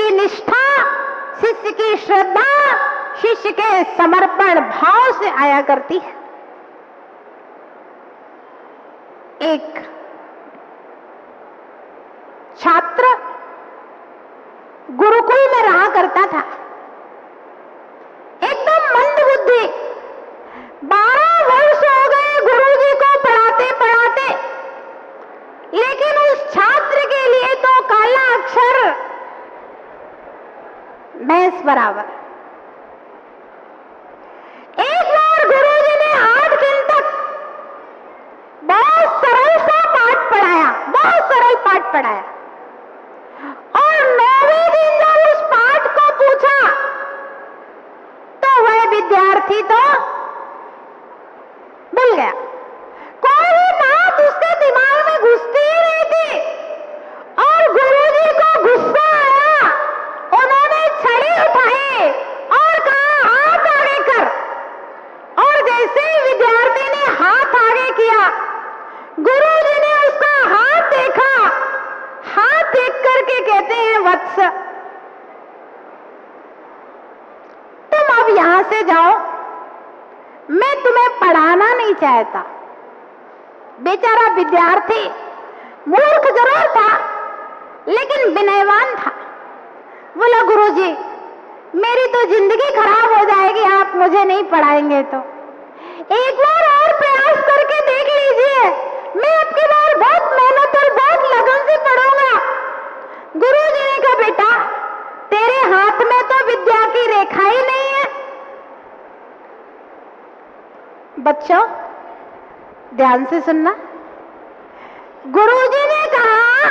की निष्ठा, शिष्य की श्रद्धा, शिष्य के समर्पण भाव से आया करती है। एक छात्र गुरुकुल में रहा करता था, एकदम मंद बुद्धि। 12 वर्ष हो गए गुरुजी को पढ़ाते पढ़ाते, लेकिन उस छात्र के लिए तो काला अक्षर भैंस बराबर। एक बार गुरुजी ने 8 दिन तक बहुत सरल सा पाठ पढ़ाया, बहुत सरल पाठ पढ़ाया, और 9वें दिन जब उस पाठ को पूछा तो वह विद्यार्थी तो भूल गया। कोई भी बात उसके दिमाग में घुसती ही नहीं थी, और गुरुजी को गुस्सा आया। उन्होंने छड़ी उठाई और कहा, हाथ आगे कर। और जैसे ही विद्यार्थी ने हाथ आगे किया, गुरुजी ने उसका हाथ देखा। हाथ देख करके कहते हैं, वत्स तुम अब यहां से जाओ, मैं तुम्हें पढ़ाना नहीं चाहता। बेचारा विद्यार्थी मूर्ख जरूर था, लेकिन विनयवान था। बोला, गुरुजी मेरी तो जिंदगी खराब हो जाएगी, आप मुझे नहीं पढ़ाएंगे तो एक बार और प्रयास करके देख लीजिए, मैं आपकी बार बहुत मेहनत और बहुत लगन से पढ़ूंगा। गुरुजी ने कहा, बेटा तेरे हाथ में तो विद्या की रेखा ही नहीं है। बच्चों ध्यान से सुनना, गुरुजी ने कहा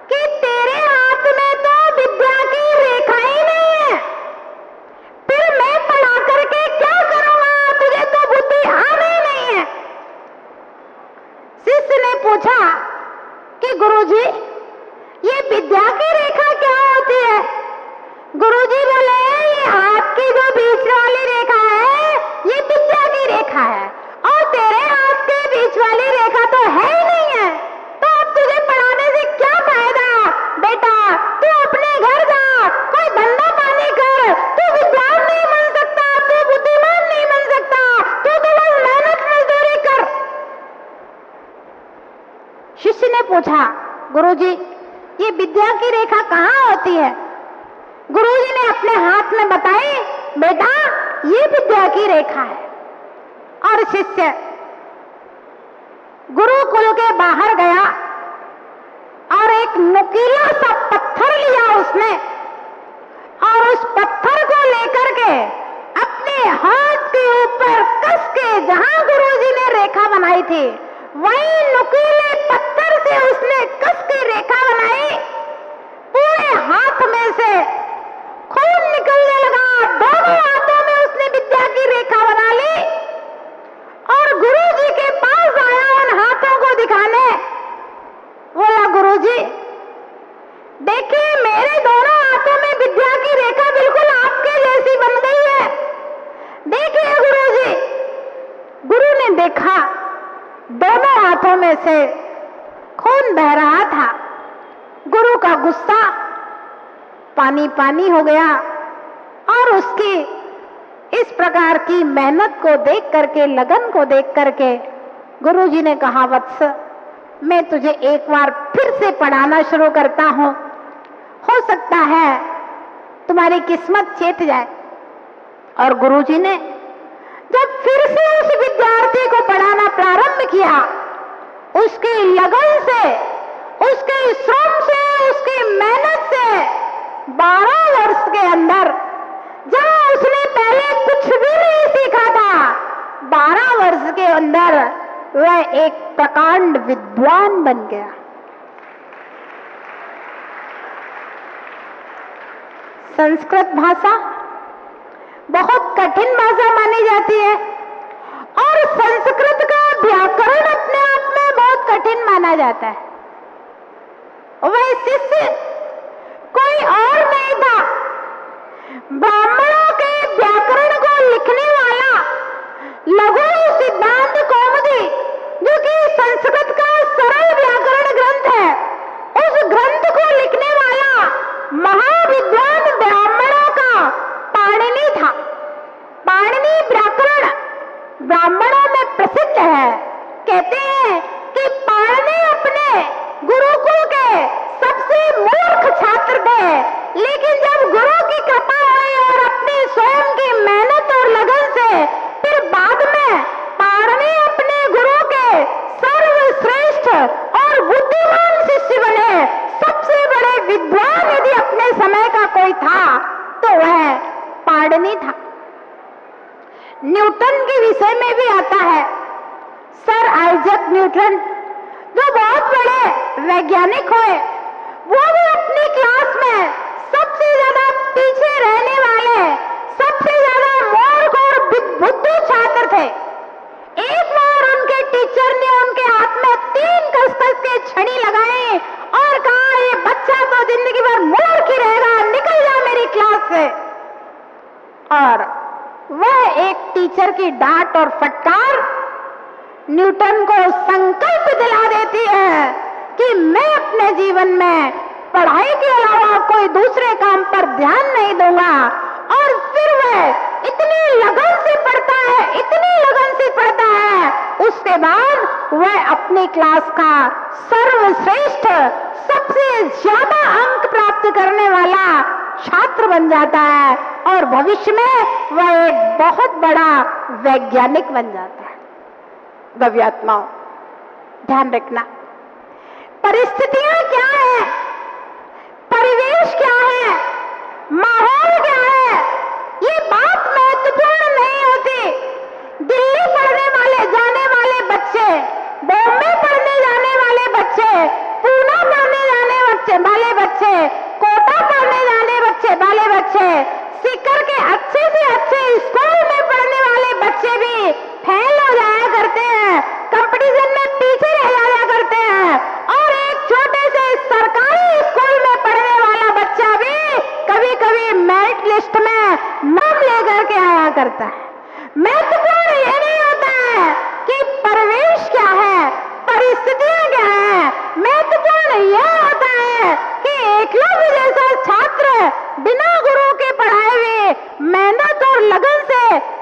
कि तेरे हाथ में तो विद्या की रेखा ही नहीं है, फिर मैं पढ़ा करके क्या करूंगा, तुझे तो बुद्धि आनी नहीं है। शिष्य ने पूछा कि गुरुजी ये विद्या की रेखा क्या होती है? गुरुजी बोले, ये हाथ की जो बीच वाली रेखा है ये विद्या की रेखा है, और तेरे हाथ के बीच वाली रेखा तो है ही नहीं है, तो अब तुझे पढ़ाने से क्या फायदा? बेटा तू अपने घर जा, कोई धंधा पानी कर, तू विद्वान नहीं बन सकता, तू बुद्धिमान नहीं बन सकता, तू तो बस मेहनत मजदूरी कर। शिष्य ने पूछा, गुरुजी ये विद्या की रेखा कहाँ होती है? गुरुजी ने अपने हाथ में बताई, बेटा ये विद्या की रेखा है। और शिष्य गुरुकुल के बाहर गया और एक नुकीला सा पत्थर लिया उसने, और उस पत्थर को लेकर के अपने हाथ के ऊपर कस के जहां गुरुजी ने रेखा बनाई थी, वही नुकीले पत्थर से उसने कस के रेखा बनाई। पूरे हाथ में से खून निकलने लगा, दोनों हाथों में उसने विद्या की रेखा बना ली, और गुरुजी के पास आया उन हाथों को दिखाने। बोला, गुरुजी देखिए मेरे दोनों हाथों में विद्या की रेखा बिल्कुल आपके जैसी बन गई है, देखिए गुरुजी। गुरु ने देखा दोनों हाथों में से खून बह रहा था। गुरु का गुस्सा पानी पानी हो गया, और उसकी इस प्रकार की मेहनत को देख करके, लगन को देख करके गुरुजी ने कहा, वत्स मैं तुझे एक बार फिर से पढ़ाना शुरू करता हूं, हो सकता है तुम्हारी किस्मत चेत जाए। और गुरुजी ने जब फिर से उस विद्यार्थी को पढ़ाना प्रारंभ किया, उसकी लगन से, उसके श्रम से, उसकी मेहनत से 12 वर्ष के अंदर, जहां उसने पहले कुछ भी नहीं सीखा था, 12 वर्ष के अंदर वह एक प्रकांड विद्वान बन गया। संस्कृत भाषा बहुत कठिन भाषा मानी जाती है, और संस्कृत का व्याकरण अपने आप में बहुत कठिन माना जाता है। वह शिष्य कोई और नहीं था, ब्राह्मणों के व्याकरण को लिखने वाला लघु सिद्धांत कौमुदी, जो कि संस्कृत का सरल व्याकरण ग्रंथ है, उस ग्रंथ को लिखने वाला महाविद्वान ब्राह्मणों में प्रसिद्ध है। कहते हैं कि पाणिनि अपने गुरुकुल के सबसे मूर्ख छात्र थे, लेकिन जब गुरु की कृपा हुई और अपनी स्वयं की मेहनत और लगन से फिर बाद में पाणिनि अपने गुरु के सर्वश्रेष्ठ और बुद्धिमान शिष्य बने। सबसे बड़े विद्वान यदि अपने समय का कोई था तो वह पाणिनि था। न्यूटन के विषय में भी आता है। सर आइजैक न्यूटन जो बहुत बड़े वैज्ञानिक हुए, वो भी अपनी क्लास में सबसे ज्यादा पीछे रहने वाले, सबसे ज्यादा मूर्ख और बुद्धू छात्र थे। एक बार उनके टीचर ने उनके हाथ में 3 कस-कस के छड़ी लगाई और कहा, ये बच्चा तो जिंदगी भर मूर्ख ही रहेगा, निकल जा मेरी क्लास से। और वह एक टीचर की डांट और फटकार न्यूटन को संकल्प दिला देती है कि मैं अपने जीवन में पढ़ाई के अलावा कोई दूसरे काम पर ध्यान नहीं दूंगा। और फिर वह इतनी लगन से पढ़ता है, इतनी लगन से पढ़ता है, उसके बाद वह अपनी क्लास का सर्वश्रेष्ठ, सबसे ज्यादा अंक प्राप्त करने वाला छात्र बन जाता है और भविष्य में वह एक बहुत बड़ा वैज्ञानिक बन जाता है। दिव्यात्माओं, ध्यान रखना, परिस्थितियां क्या है, परिवेश क्या है, माहौल क्या है, ये बात महत्वपूर्ण नहीं होती। दिल्ली पढ़ने वाले जाने वाले बच्चे, बॉम्बे पढ़ने जाने वाले बच्चे, पूना पढ़ने जाने वाले बच्चे, कोटा पढ़ने जाने वाले बच्चे, सीकर के अच्छे से अच्छे स्कूल में पढ़ने वाले बच्चे भी फेल हो जाया करते हैं, कंपटीशन में पीछे रह जाया करते हैं। और एक छोटे से सरकारी स्कूल में पढ़ने वाला बच्चा भी कभी-कभी मेरिट लिस्ट में नाम लेकर के आया करता है। महत्वपूर्ण ये नहीं होता है कि परिवेश क्या है, परिस्थितियां क्या है, महत्वपूर्ण यह होता है कि एकलव्य जैसा छात्र बिना गुरु के पढ़ाए हुए मेहनत और लगन से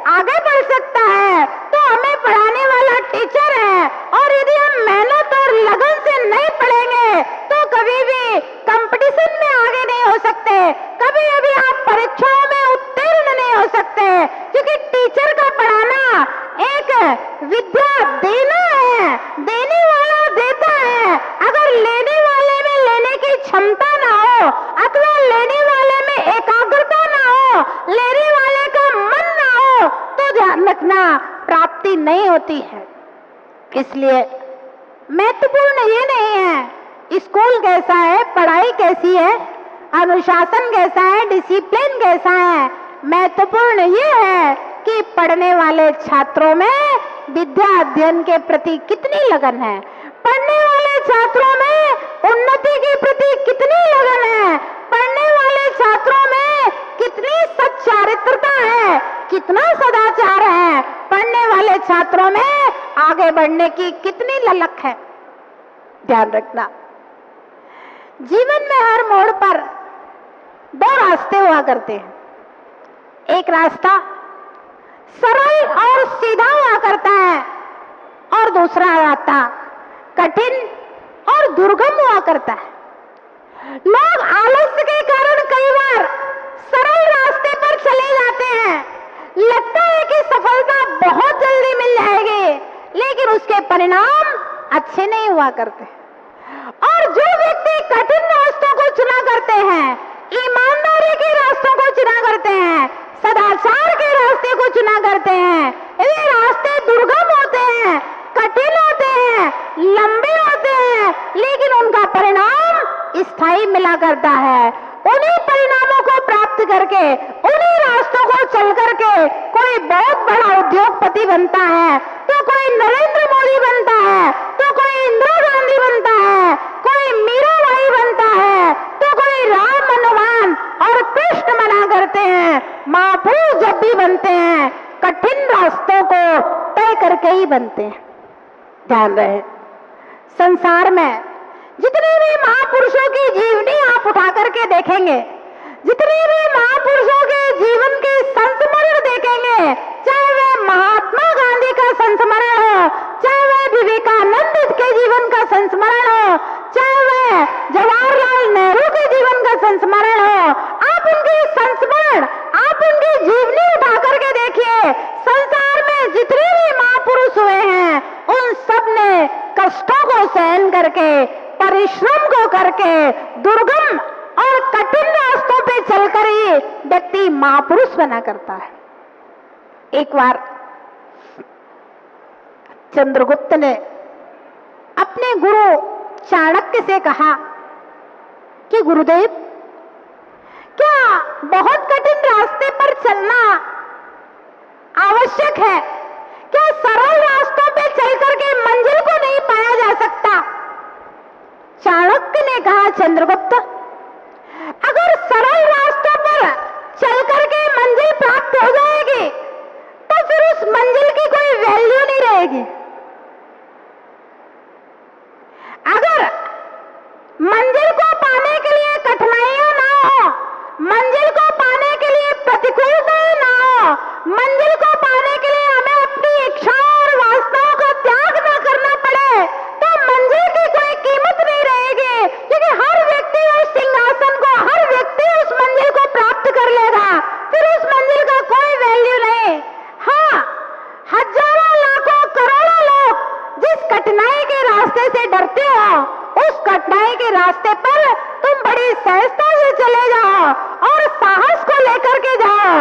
आगे बढ़ सकता है। तो हमें पढ़ाने वाला टीचर है, और यदि हम मेहनत और लगन से नहीं पढ़ेंगे तो कभी भी कंपटीशन में आगे नहीं हो सकते, कभी भी आप परीक्षाओं में उत्तीर्ण नहीं हो सकते, क्योंकि टीचर का पढ़ाना एक विद्या देना है, देने वाला देता है। अगर लेने वाले में लेने की क्षमता ना हो, अथवा लेने वाले में एकाग्रता ना हो, लेने वाले का मन ना हो, तो ध्यान रखना प्राप्ति नहीं होती है। इसलिए महत्वपूर्ण ये नहीं है स्कूल कैसा है, पढ़ाई कैसी है, अनुशासन कैसा है, डिसिप्लिन कैसा है। महत्वपूर्ण ये है कि पढ़ने वाले छात्रों में विद्या अध्ययन के प्रति कितनी लगन है, पढ़ने वाले छात्रों में उन्नति के प्रति कितनी लगन है, पढ़ने वाले छात्रों में कितनी सच्चारित्रता है, कितना सदाचार है, पढ़ने वाले छात्रों में आगे बढ़ने की कितनी ललक है। ध्यान रखना, जीवन में हर मोड़ पर 2 रास्ते हुआ करते हैं। एक रास्ता सरल और सीधा हुआ करता है, और दूसरा रास्ता कठिन और दुर्गम हुआ करता है। लोग आलस्य के कारण कई बार सरल रास्ते पर चले जाते हैं, लगता है कि सफलता बहुत जल्दी मिल जाएगी, लेकिन उसके परिणाम अच्छे नहीं हुआ करते। और जो व्यक्ति कठिन रास्तों को चुना करते हैं, ईमानदारी के रास्तों को चुना करते हैं, सदाचार के रास्ते को चुना करते हैं, ये रास्ते दुर्गम होते हैं, कठिन होते हैं, लंबे होते हैं, लेकिन उनका परिणाम स्थायी मिला करता है। उन्हीं परिणामों को प्राप्त करके, उन्हीं रास्तों को चल करके कोई बहुत बड़ा उद्योगपति बनता है, तो कोई नरेंद्र मोदी बनता है, तो कोई इंदिरा गांधी बनता है, कोई मीराबाई बनता है, तो कोई राम, हनुमान और कृष्ण बना करते हैं। महापुरुष जब भी बनते हैं, कठिन रास्तों को तय करके ही बनते हैं। ध्यान रहे, संसार में जितने भी महापुरुषों की जीवनी आप उठा करके देखेंगे, जितने भी महापुरुषों के जीवन के संस्मरण देखेंगे, चाहे वे महात्मा गांधी का करके, परिश्रम को करके, दुर्गम और कठिन रास्तों पे चलकर ही व्यक्ति महापुरुष बना करता है। एक बार चंद्रगुप्त ने अपने गुरु चाणक्य से कहा कि गुरुदेव, क्या बहुत कठिन रास्ते पर चलना आवश्यक है? क्या सरल रास्तों पे चल करके मंजिल को नहीं पाया जा सकता? चाणक्य ने कहा, चंद्रगुप्त, अगर सरल रास्तों पर चल करके मंजिल प्राप्त हो जाएगी तो फिर उस मंजिल की कोई वैल्यू नहीं रहेगी। अगर मंजिल को पाने के लिए कठिनाइयां ना हो, मंजिल को पाने के लिए प्रतिकूलताएं ना हो, मंजिल को पाने के लिए हमें अपनी इच्छाओं और वासनाओं का त्याग ना करना पड़े, तो मंजिल की कोई कीमत नहीं रहेगी, क्योंकि हर व्यक्ति उस सिंहासन को, हर व्यक्ति उस मंजिल को प्राप्त कर लेगा, फिर उस मंजिल का कोई वैल्यू नहीं। हाँ, हजारों लाखों करोड़ों लोग जिस कठिनाई के रास्ते से डरते हो, उस कठिनाई के रास्ते पर तुम बड़ी सहजता से चले जाओ और साहस को लेकर के जाओ,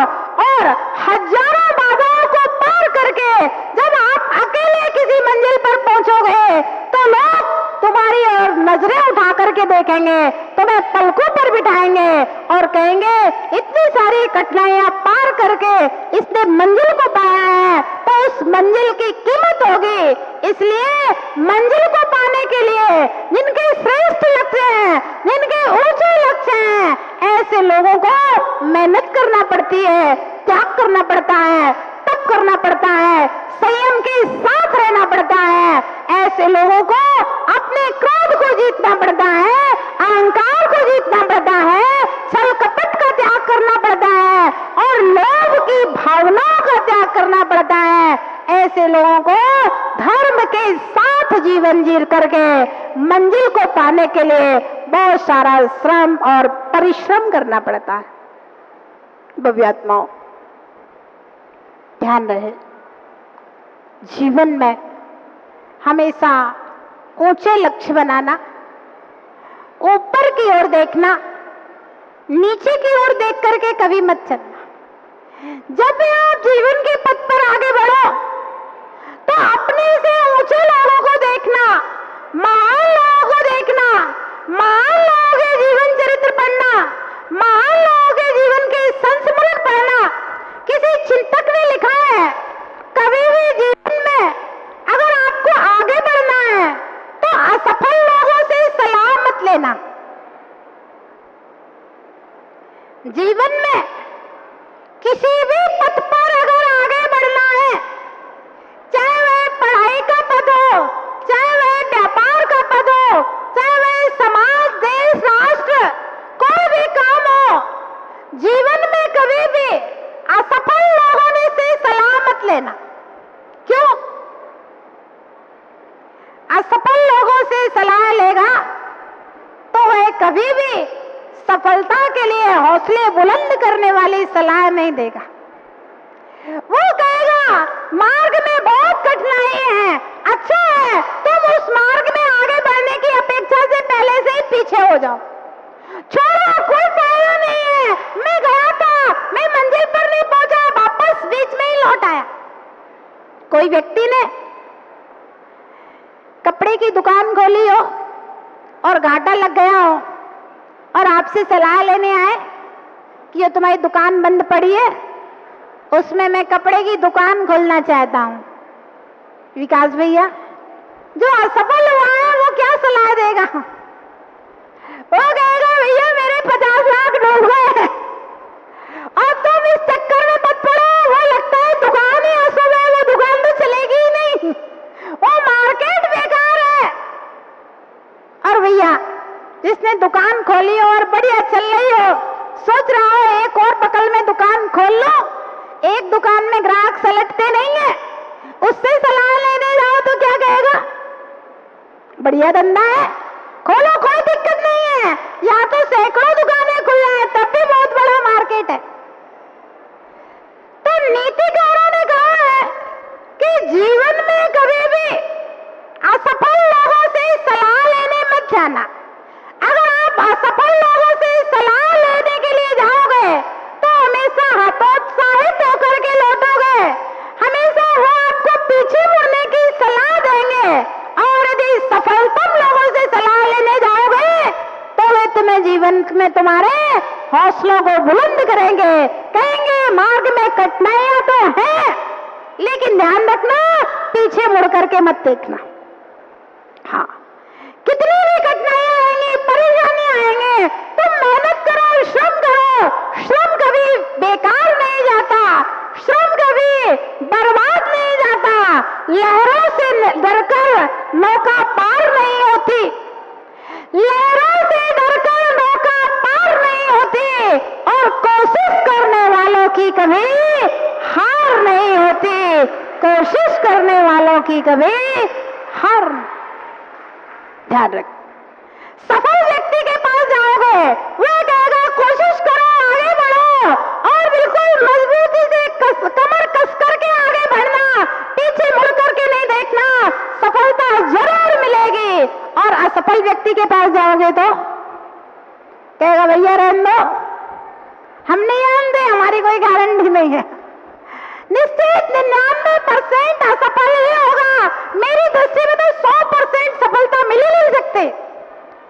और हजारों बाधाओं को पार करके जब आप अकेले किसी मंजिल पर पहुंचोगे तो लोग तुम्हारी ओर नजरें उठा करके देखेंगे, तुम्हें पलकों पर बिठाएंगे और कहेंगे, इतनी सारी कठिनाइयां पार करके इसने मंजिल को पाया है, तो उस मंजिल की कीमत होगी। इसलिए मंजिल को पाने के लिए जिनके श्रेष्ठ लक्ष्य हैं, जिनके ऊंचे लक्ष्य हैं, ऐसे लोगों को मेहनत करना पड़ती है, त्याग करना पड़ता है, तप करना पड़ता है, संयम के साथ रहना पड़ता है। ऐसे लोगों को अपने क्रोध को जीतना पड़ता है, अहंकार को जीतना पड़ता है, छल कपट का त्याग करना पड़ता है और लोभ की भावनाओं का त्याग करना पड़ता है। ऐसे लोगों को धर्म के साथ जीवन जी करके मंजिल को पाने के लिए बहुत सारा श्रम और परिश्रम करना पड़ता है। भव्यात्माओं, ध्यान रहे, जीवन में हमेशा ऊंचे लक्ष्य बनाना, ऊपर की ओर देखना, नीचे की ओर देख करके कभी मत चलना। जब भी आप जीवन के पथ पर आगे बढ़ो तो अपने से ऊंचे लोगों को देखना, महान लोगों को देखना, महान लोगों के जीवन चरित्र पढ़ना, महान लोगों के जीवन के संस्मरण पढ़ना। किसी चिंतक ने लिखा है, कभी भी जीवन में अगर आपको आगे बढ़ना है तो असफल लोगों से सलाह मत लेना। जीवन में किसी भी पथ पर अगर आगे बढ़ना है, चाहे वह पढ़ाई का पद हो, चाहे वह व्यापार का पद हो, चाहे वह समाज, देश, राष्ट्र, कोई भी काम हो, जीवन में कभी भी असफल लोगों ने से सलाह मत लेना। क्यों? असफल लोगों से सलाह लेगा तो वह कभी भी सफलता के लिए हौसले बुलंद करने वाली सलाह नहीं देगा। वो कहेगा, मार्ग में बहुत कठिनाई है, अच्छा है तुम उस मार्ग में आगे बढ़ने की अपेक्षा से पहले से ही पीछे हो जाओ, छोड़ो, कोई फायदा नहीं है, मैं गया था, मैं मंजिल पर नहीं पहुंचा, वापस बीच में ही लौट आया। कोई व्यक्ति ने कपड़े की दुकान खोली हो और घाटा लग गया हो और आपसे सलाह लेने आए कि ये तुम्हारी दुकान बंद पड़ी है, उसमें मैं कपड़े की दुकान खोलना चाहता हूं। विकास भैया, जो असफल हुआ है वो क्या सलाह देगा? वो कहेगा, भैया मेरे 50 लाख डूब गए और तुम इस चक्कर में मत पड़ो, वो लगता है दुकान ही असफल है, वो दुकान तो चलेगी ही नहीं, वो मार्केट बेकार है। और भैया जिसने दुकान खोली हो और बढ़िया चल रही हो, सोच रहा हो एक और बगल में दुकान खोल लो, एक दुकान में ग्राहक सलटते नहीं है, उससे सलाह लेने जाओ तो क्या कहेगा? बढ़िया धंधा है, खोलो, कोई दिक्कत नहीं है, यहाँ तो सैकड़ों दुकानें खुल रही हैं, तब भी बहुत बड़ा मार्केट है। तो नीतिकारों ने कहा है कि जीवन में कभी भी असफल लोगों से सलाह लेना जाना। अगर आप असफल लोगों से सलाह लेने के लिए जाओगे तो हमेशा हतोत्साहित होकर के लौटोगे। हमेशा वो आपको पीछे मुड़ने की सलाह देंगे, और यदि सफलतम लोगों से सलाह लेने जाओगे तो वे तुम्हें जीवन में तुम्हारे हौसलों को बुलंद करेंगे, कहेंगे मार्ग में कठिनाइयां तो हैं, लेकिन ध्यान रखना पीछे मुड़ करके मत देखना। हाँ, कितनी भी कठिनाइयां आएंगी, परेशानी आएंगे, तुम मेहनत करो, श्रम करो। श्रम कभी बेकार नहीं जाता, श्रम कभी बर्बाद नहीं जाता। लहरों से डरकर नौका पार नहीं होती, लहरों से डरकर नौका पार नहीं होती, और कोशिश करने वालों की कभी हार नहीं होती। कोशिश करने वालों की कभी हार। ध्यान रख, सफल व्यक्ति के पास जाओगे, वह कहेगा कोशिश करो, आगे बढ़ो, और बिल्कुल मजबूती से कमर कस करके आगे बढ़ना, पीछे मुड़ करके नहीं देखना, सफलता जरूर मिलेगी। और असफल व्यक्ति के पास जाओगे तो कहेगा भैया रहने दो, हम नहीं जानते, हमारी कोई गारंटी नहीं है। निश्चित 99% असफल ही होगा। मेरी दृष्टि में तो 100% सफलता मिल ही नहीं सकती।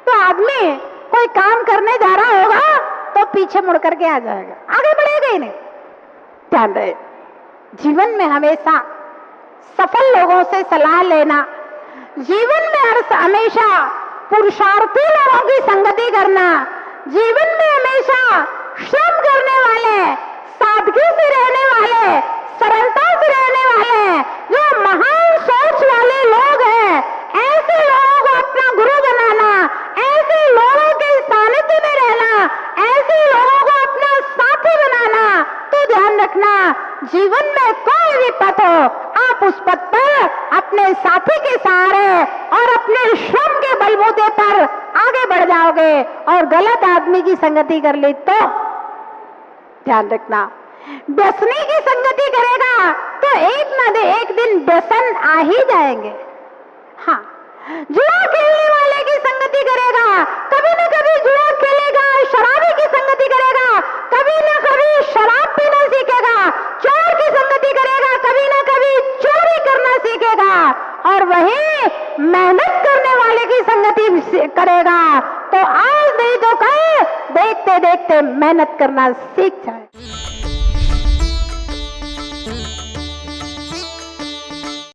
तो आदमी कोई काम करने जा रहा होगा तो पीछे मुड़ करके आ जाएगा, आगे बढ़ेगा ही नहीं। ध्यान रहे, जीवन में हमेशा सफल लोगों से सलाह लेना, जीवन में हमेशा पुरुषार्थी लोगों की संगति करना, जीवन में हमेशा श्रम करने वाले, सादगी से रहने वाले, सरलता से रहने वाले, जो महान सोच वाले लोग हैं, ऐसे लोगों को अपना गुरु बनाना, ऐसे लोगों के सानिध्य में रहना, ऐसे लोगों को अपना साथी बनाना। तो ध्यान रखना, जीवन में कोई भी पथ हो, आप उस पथ पर अपने साथी के सहारे और अपने श्रम के बलबूते पर आगे बढ़ जाओगे। और गलत आदमी की संगति कर ली तो ध्यान रखना, व्यसनी की संगति करेगा तो एक दिन व्यसन आ ही जाएंगे। हाँ, जुआ खेलने वाले की संगति करेगा, कभी न कभी जुआ खेलेगा, शराबी की संगति करेगा, कभी न कभी शराब पीना सीखेगा, चोर की संगति करेगा, कभी न कभी चोरी करना सीखेगा, और वही मेहनत करने वाले की संगति करेगा तो आज नहीं तो कल देखते देखते मेहनत करना सीख जाए।